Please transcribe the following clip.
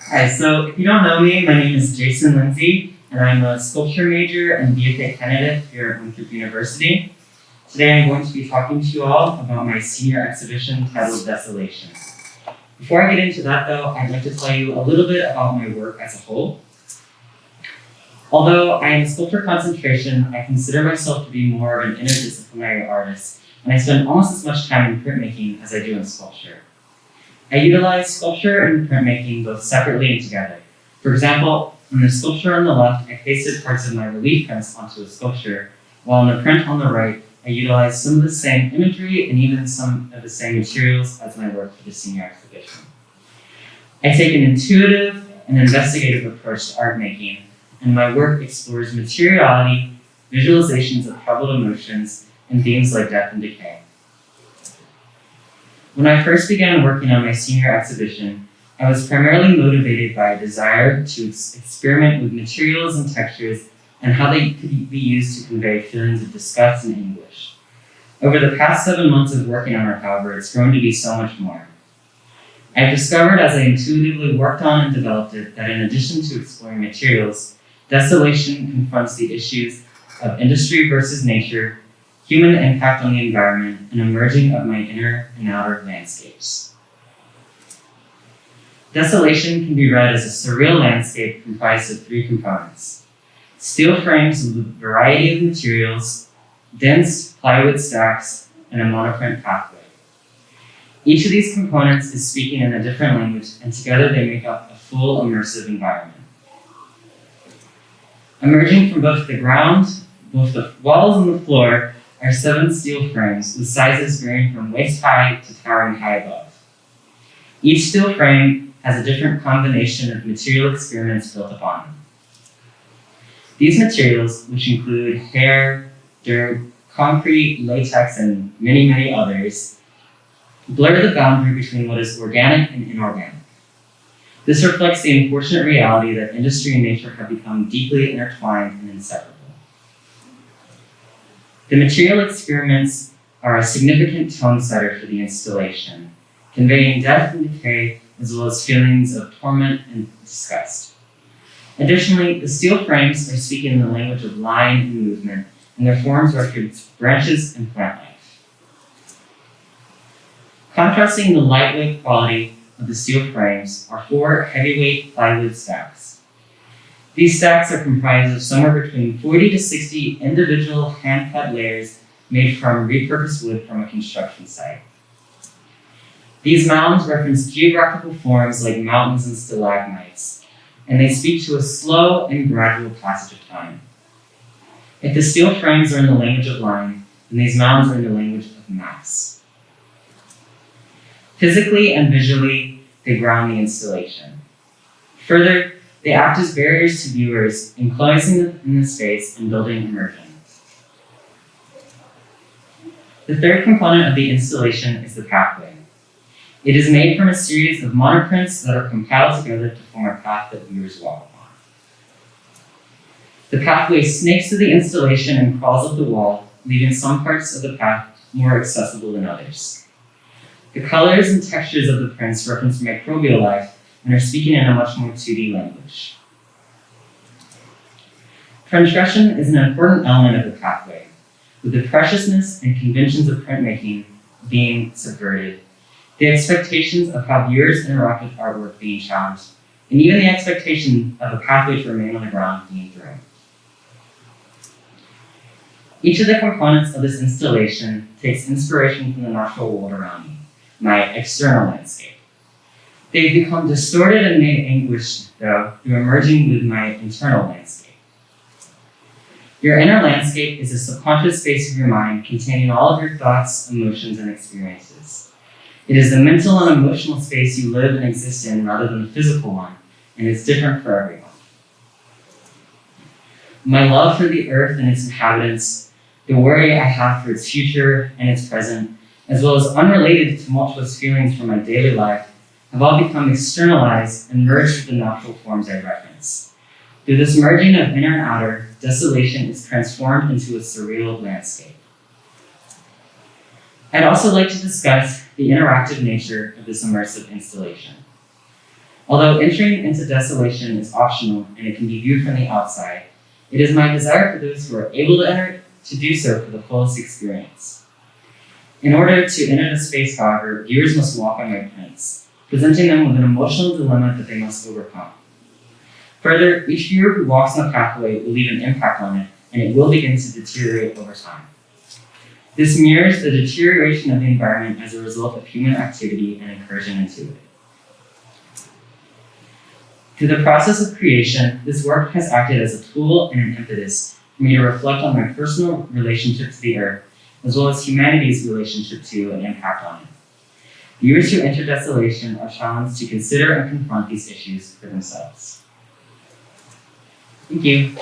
Hi, so if you don't know me, my name is Jason Lindsay, and I'm a sculpture major and BFA candidate here at Winthrop University. Today I'm going to be talking to you all about my senior exhibition titled Desolation. Before I get into that though, I'd like to tell you a little bit about my work as a whole. Although I am a sculptor concentration, I consider myself to be more of an interdisciplinary artist, and I spend almost as much time in printmaking as I do in sculpture. I utilize sculpture and printmaking both separately and together. For example, in the sculpture on the left, I pasted parts of my relief prints onto a sculpture, while in the print on the right, I utilize some of the same imagery and even some of the same materials as my work for the senior exhibition. I take an intuitive and investigative approach to art making, and my work explores materiality, visualizations of troubled emotions, and themes like death and decay. When I first began working on my senior exhibition, I was primarily motivated by a desire to experiment with materials and textures and how they could be used to convey feelings of disgust and anguish. Over the past 7 months of working on it, however, it's grown to be so much more. I've discovered as I intuitively worked on and developed it that in addition to exploring materials, Desolation confronts the issues of industry versus nature, human impact on the environment, and emerging of my inner and outer landscapes. Desolation can be read as a surreal landscape comprised of 3 components: steel frames with a variety of materials, dense plywood stacks, and a monoprint pathway. Each of these components is speaking in a different language, and together they make up a full immersive environment. Emerging from both the ground, both the walls and the floor, are 7 steel frames with sizes varying from waist high to towering high above. Each steel frame has a different combination of material experiments built upon them. These materials, which include hair, dirt, concrete, latex, and many, many others, blur the boundary between what is organic and inorganic. This reflects the unfortunate reality that industry and nature have become deeply intertwined and inseparable. The material experiments are a significant tone setter for the installation, conveying death and decay as well as feelings of torment and disgust. Additionally, the steel frames are speaking in the language of line and movement, and their forms reference branches and plant life. Contrasting the lightweight quality of the steel frames are 4 heavyweight plywood stacks. These stacks are comprised of somewhere between 40 to 60 individual hand-cut layers made from repurposed wood from a construction site. These mounds reference geographical forms like mountains and stalagmites, and they speak to a slow and gradual passage of time. If the steel frames are in the language of line, then these mounds are in the language of mass. Physically and visually, they ground the installation. Further, they act as barriers to viewers, enclosing them in the space and building immersion. The third component of the installation is the pathway. It is made from a series of monoprints that are compiled together to form a path that viewers walk upon. The pathway snakes through the installation and crawls up the wall, leaving some parts of the path more accessible than others. The colors and textures of the prints reference microbial life and are speaking in a much more 2D language. Transgression is an important element of the pathway, with the preciousness and conventions of printmaking being subverted, the expectations of how viewers interact with artwork being challenged, and even the expectation of a pathway to remain on the ground being thrown. Each of the components of this installation takes inspiration from the natural world around me, my external landscape. They've become distorted and made anguished, though, through emerging with my internal landscape. Your inner landscape is a subconscious space of your mind containing all of your thoughts, emotions, and experiences. It is the mental and emotional space you live and exist in rather than the physical one, and it's different for everyone. My love for the earth and its inhabitants, the worry I have for its future and its present, as well as unrelated tumultuous feelings from my daily life, have all become externalized and merged with the natural forms I reference. Through this merging of inner and outer, Desolation is transformed into a surreal landscape. I'd also like to discuss the interactive nature of this immersive installation. Although entering into Desolation is optional and it can be viewed from the outside, it is my desire for those who are able to enter to do so for the fullest experience. In order to enter the space, however, viewers must walk on my prints, presenting them with an emotional dilemma that they must overcome. Further, each viewer who walks on the pathway will leave an impact on it, and it will begin to deteriorate over time. This mirrors the deterioration of the environment as a result of human activity and incursion into it. Through the process of creation, this work has acted as a tool and an impetus for me to reflect on my personal relationship to the earth, as well as humanity's relationship to and impact on it. Viewers who enter Desolation are challenged to consider and confront these issues for themselves. Thank you.